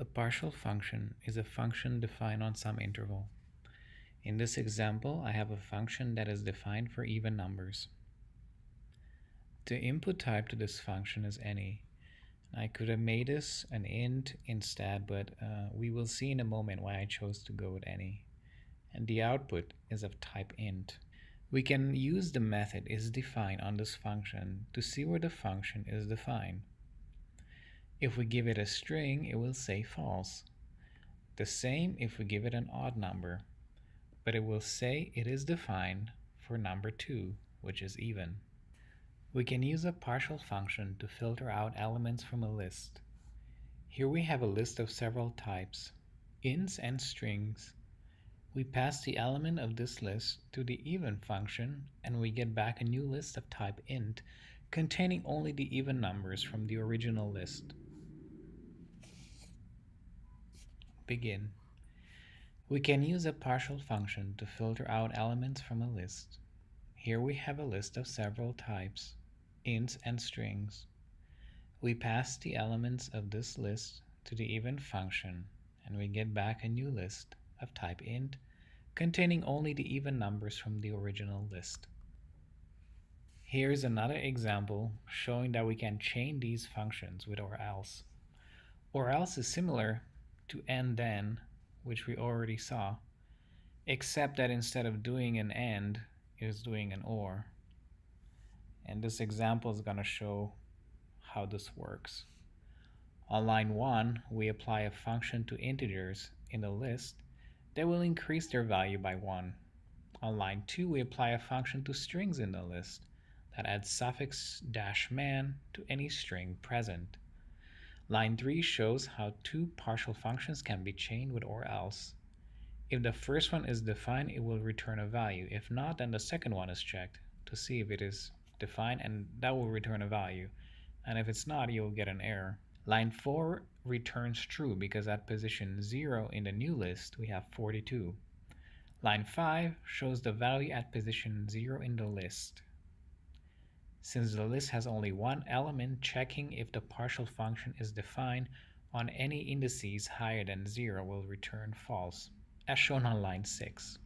A partial function is a function defined on some interval. In this example, I have a function that is defined for even numbers. The input type to this function is any. I could have made this an int instead, but we will see in a moment why I chose to go with any. And the output is of type int. We can use the method isDefine on this function to see where the function is defined. If we give it a string, it will say false. The same if we give it an odd number, but it will say it is defined for number 2, which is even. We can use a partial function to filter out elements from a list. Here we have a list of several types, ints and strings. We pass the element of this list to the even function and we get back a new list of type int containing only the even numbers from the original list. Begin. We can use a partial function to filter out elements from a list. Here we have a list of several types, ints and strings. We pass the elements of this list to the even function and we get back a new list of type int containing only the even numbers from the original list. Here's another example showing that we can chain these functions with or else. Or else is similar to and then, which we already saw, except that instead of doing an and, it is doing an or. And this example is going to show how this works. On line 1, we apply a function to integers in the list that will increase their value by 1. On line 2, we apply a function to strings in the list that adds suffix -man to any string present. Line 3 shows how two partial functions can be chained with or else. If the first one is defined, it will return a value. If not, then the second one is checked to see if it is defined, and that will return a value. And if it's not, you'll get an error. Line 4 returns true because at position 0 in the new list, we have 42. Line 5 shows the value at position 0 in the list. Since the list has only one element, checking if the partial function is defined on any indices higher than 0 will return false, as shown on line 6.